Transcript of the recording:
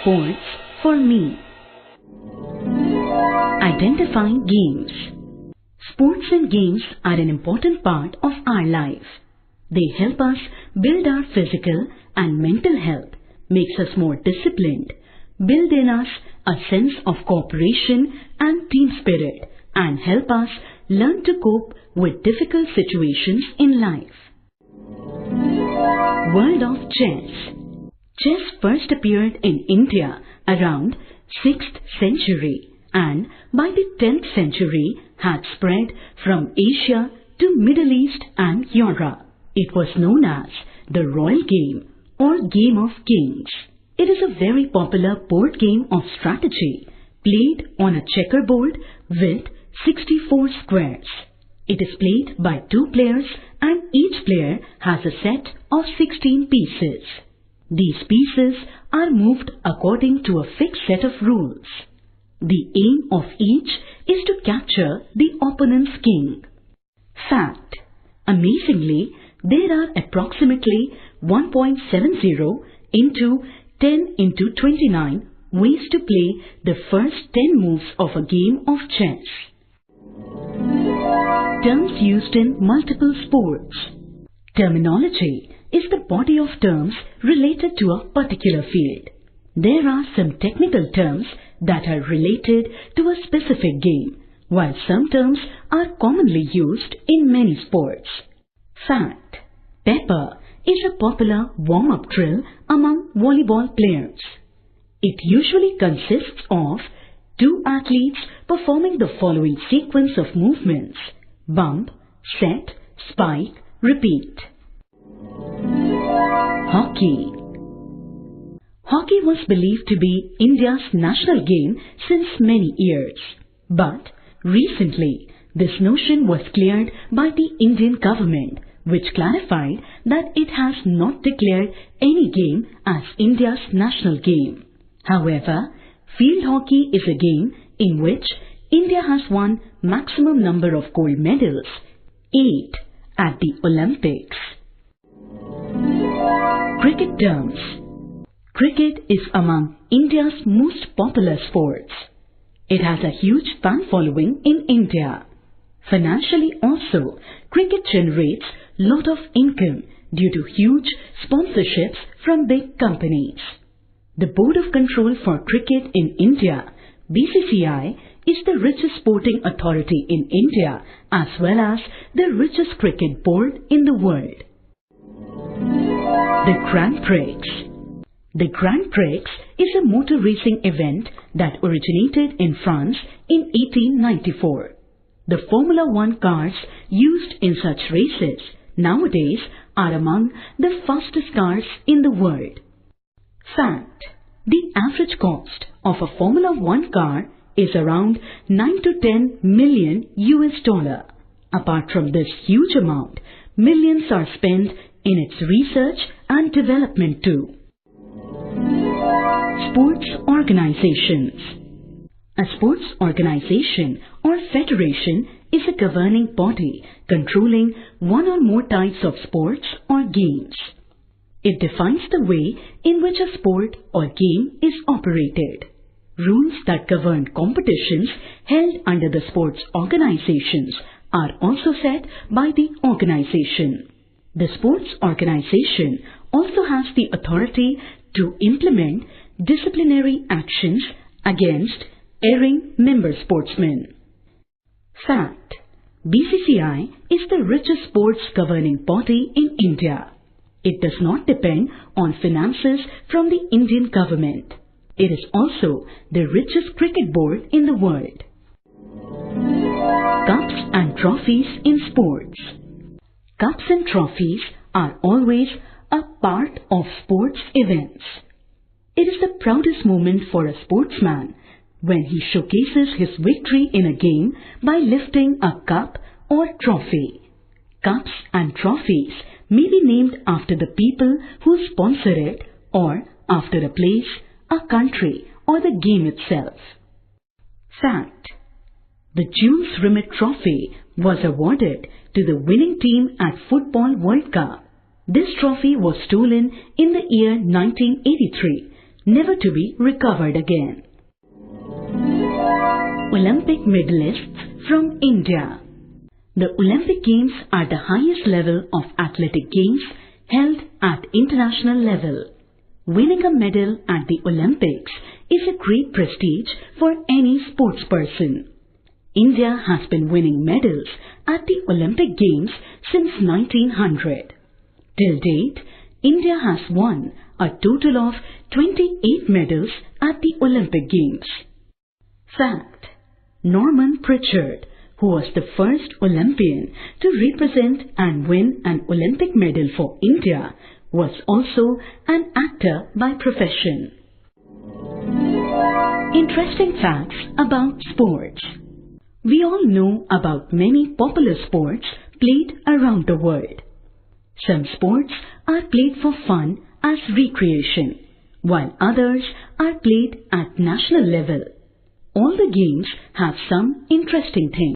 Sports for me. Identifying games. Sports and games are an important part of our life. They help us build our physical and mental health, makes us more disciplined, build in us a sense of cooperation and team spirit, and help us learn to cope with difficult situations in life. World of Chess. Chess first appeared in India around 6th century and by the 10th century had spread from Asia to Middle East and Europe. It was known as the Royal Game or Game of Kings. It is a very popular board game of strategy played on a checkerboard with 64 squares. It is played by 2 players and each player has a set of 16 pieces. These pieces are moved according to a fixed set of rules. The aim of each is to capture the opponent's king. Fact: amazingly, there are approximately 1.70 into 10 into 29 ways to play the first 10 moves of a game of chess. Terms used in multiple sports. Terminology is the body of terms related to a particular field. There are some technical terms that are related to a specific game, while some terms are commonly used in many sports. Fact: pepper is a popular warm-up drill among volleyball players. It usually consists of 2 athletes performing the following sequence of movements: bump, set, spike, repeat. Hockey. Hockey was believed to be India's national game since many years. But recently, this notion was cleared by the Indian government, which clarified that it has not declared any game as India's national game. However, field hockey is a game in which India has won maximum number of gold medals, 8 at the Olympics. Cricket terms. Cricket is among India's most popular sports. It has a huge fan following in India. Financially also, cricket generates lot of income due to huge sponsorships from big companies. The Board of Control for Cricket in India, BCCI, is the richest sporting authority in India as well as the richest cricket board in the world. The Grand Prix. The Grand Prix is a motor racing event that originated in France in 1894. The Formula 1 cars used in such races nowadays are among the fastest cars in the world. Fact: the average cost of a Formula 1 car is around 9 to 10 million US$. Apart from this huge amount, millions are spent in its research and development too. Sports organizations. A sports organization or federation is a governing body controlling one or more types of sports or games. It defines the way in which a sport or game is operated. Rules that govern competitions held under the sports organizations are also set by the organization. The sports organization also has the authority to implement disciplinary actions against erring member sportsmen. Fact: BCCI is the richest sports governing body in India. It does not depend on finances from the Indian government. It is also the richest cricket board in the world. Cups and trophies in sports. Cups and trophies are always a part of sports events. It is the proudest moment for a sportsman when he showcases his victory in a game by lifting a cup or trophy. Cups and trophies may be named after the people who sponsor it or after a place, a country or the game itself. Fact: the Jules Rimet Trophy was awarded to the winning team at Football World Cup. This trophy was stolen in the year 1983 never to be recovered again. Olympic medalists from India. The Olympic Games are the highest level of athletic games held at international level. Winning a medal at the Olympics is a great prestige for any sportsperson. India has been winning medals at the Olympic Games since 1900. Till date, India has won a total of 28 medals at the Olympic Games. Fact: Norman Pritchard, who was the first Olympian to represent and win an Olympic medal for India, was also an actor by profession. Interesting facts about sports. We all know about many popular sports played around the world. Some sports are played for fun as recreation, while others are played at national level. All the games have some interesting things.